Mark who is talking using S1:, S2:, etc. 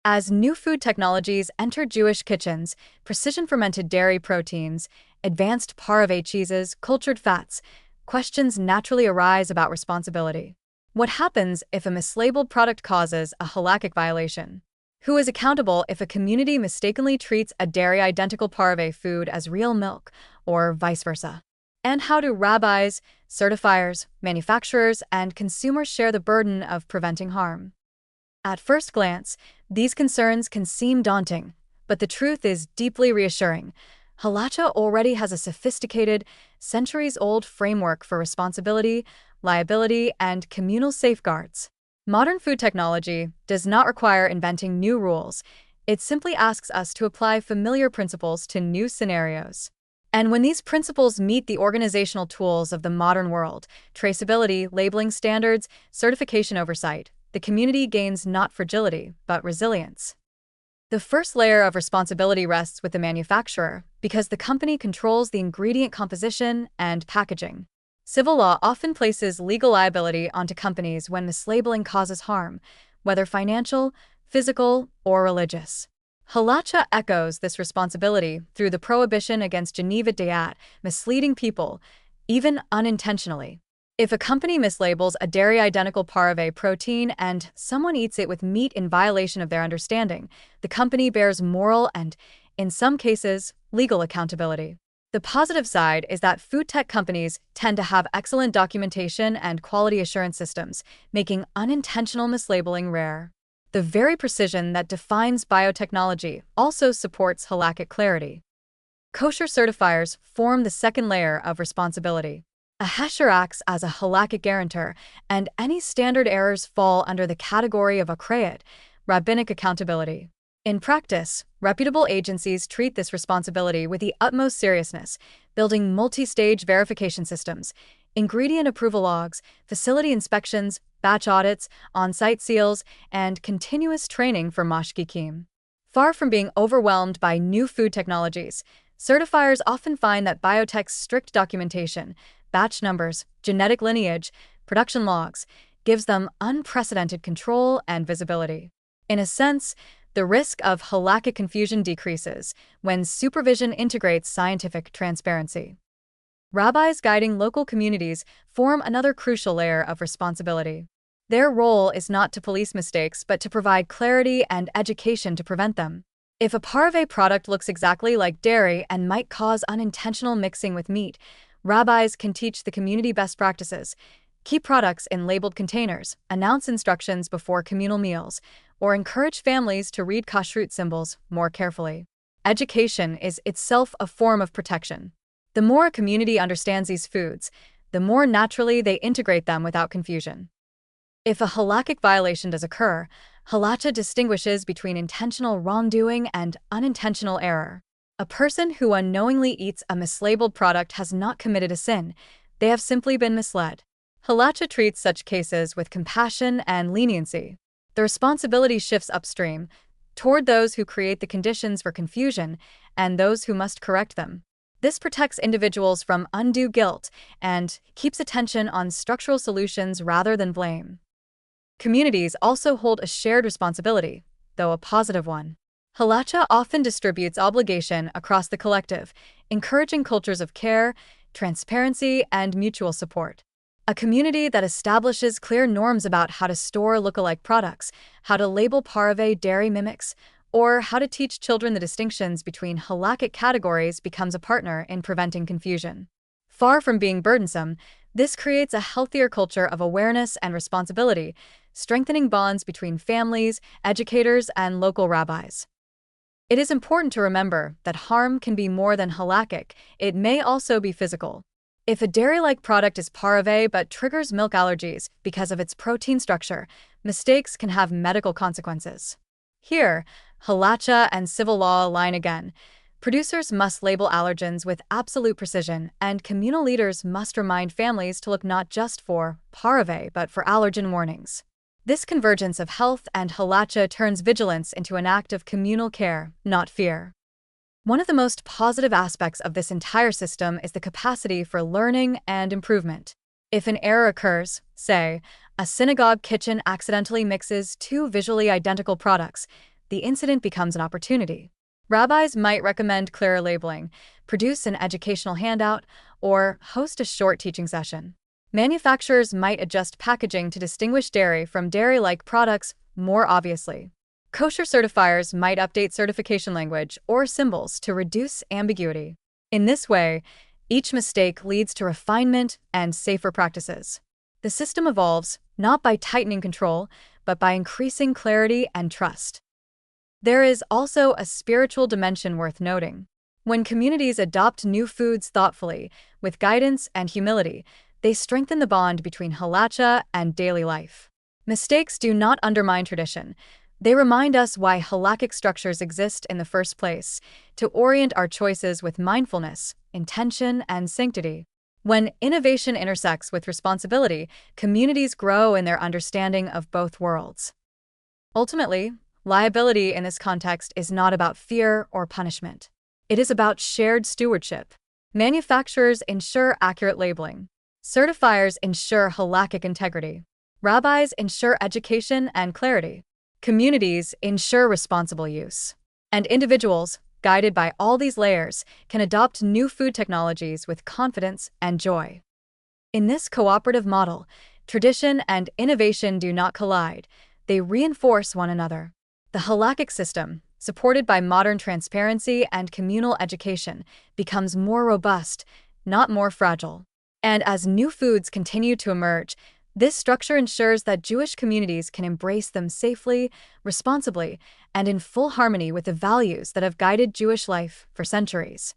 S1: As new food technologies enter Jewish kitchens, precision fermented dairy proteins, advanced parve cheeses, cultured fats, questions naturally arise about responsibility. What happens if a mislabeled product causes a halakhic violation? Who is accountable if a community mistakenly treats a dairy-identical parve food as real milk, or vice versa? And how do rabbis, certifiers, manufacturers, and consumers share the burden of preventing harm? At first glance, these concerns can seem daunting, but the truth is deeply reassuring. Halacha already has a sophisticated, centuries-old framework for responsibility, liability, and communal safeguards. Modern food technology does not require inventing new rules. It simply asks us to apply familiar principles to new scenarios. And when these principles meet the organizational tools of the modern world, traceability, labeling standards, certification oversight, the community gains not fragility, but resilience. The first layer of responsibility rests with the manufacturer because the company controls the ingredient composition and packaging. Civil law often places legal liability onto companies when mislabeling causes harm, whether financial, physical, or religious. Halacha echoes this responsibility through the prohibition against Geneva Dayat, misleading people, even unintentionally. If a company mislabels a dairy-identical parve protein and someone eats it with meat in violation of their understanding, the company bears moral and, in some cases, legal accountability. The positive side is that food tech companies tend to have excellent documentation and quality assurance systems, making unintentional mislabeling rare. The very precision that defines biotechnology also supports halakhic clarity. Kosher certifiers form the second layer of responsibility. A hesher acts as a halakhic guarantor, and any standard errors fall under the category of akrayat, rabbinic accountability. In practice, reputable agencies treat this responsibility with the utmost seriousness, building multi-stage verification systems, ingredient approval logs, facility inspections, batch audits, on-site seals, and continuous training for mashgichim. Far from being overwhelmed by new food technologies, certifiers often find that biotech's strict documentation, batch numbers, genetic lineage, production logs, gives them unprecedented control and visibility. In a sense, the risk of halakhic confusion decreases when supervision integrates scientific transparency. Rabbis guiding local communities form another crucial layer of responsibility. Their role is not to police mistakes but to provide clarity and education to prevent them. If a parve product looks exactly like dairy and might cause unintentional mixing with meat, rabbis can teach the community best practices, keep products in labeled containers, announce instructions before communal meals, or encourage families to read kashrut symbols more carefully. Education is itself a form of protection. The more a community understands these foods, the more naturally they integrate them without confusion. If a halakhic violation does occur, halacha distinguishes between intentional wrongdoing and unintentional error. A person who unknowingly eats a mislabeled product has not committed a sin, they have simply been misled. Halacha treats such cases with compassion and leniency. The responsibility shifts upstream, toward those who create the conditions for confusion and those who must correct them. This protects individuals from undue guilt and keeps attention on structural solutions rather than blame. Communities also hold a shared responsibility, though a positive one. Halacha often distributes obligation across the collective, encouraging cultures of care, transparency, and mutual support. A community that establishes clear norms about how to store lookalike products, how to label parve dairy mimics, or how to teach children the distinctions between halakhic categories becomes a partner in preventing confusion. Far from being burdensome, this creates a healthier culture of awareness and responsibility, strengthening bonds between families, educators, and local rabbis. It is important to remember that harm can be more than halakhic, it may also be physical. If a dairy-like product is parve but triggers milk allergies because of its protein structure, mistakes can have medical consequences. Here, halacha and civil law align again. Producers must label allergens with absolute precision, and communal leaders must remind families to look not just for parve but for allergen warnings. This convergence of health and halacha turns vigilance into an act of communal care, not fear. One of the most positive aspects of this entire system is the capacity for learning and improvement. If an error occurs, say, a synagogue kitchen accidentally mixes two visually identical products, the incident becomes an opportunity. Rabbis might recommend clearer labeling, produce an educational handout, or host a short teaching session. Manufacturers might adjust packaging to distinguish dairy from dairy-like products more obviously. Kosher certifiers might update certification language or symbols to reduce ambiguity. In this way, each mistake leads to refinement and safer practices. The system evolves not by tightening control, but by increasing clarity and trust. There is also a spiritual dimension worth noting. When communities adopt new foods thoughtfully, with guidance and humility, they strengthen the bond between halacha and daily life. Mistakes do not undermine tradition. They remind us why halakhic structures exist in the first place, to orient our choices with mindfulness, intention, and sanctity. When innovation intersects with responsibility, communities grow in their understanding of both worlds. Ultimately, liability in this context is not about fear or punishment. It is about shared stewardship. Manufacturers ensure accurate labeling. Certifiers ensure halakhic integrity. Rabbis ensure education and clarity. Communities ensure responsible use. And individuals, guided by all these layers, can adopt new food technologies with confidence and joy. In this cooperative model, tradition and innovation do not collide. They reinforce one another. The halakhic system, supported by modern transparency and communal education, becomes more robust, not more fragile. And as new foods continue to emerge, this structure ensures that Jewish communities can embrace them safely, responsibly, and in full harmony with the values that have guided Jewish life for centuries.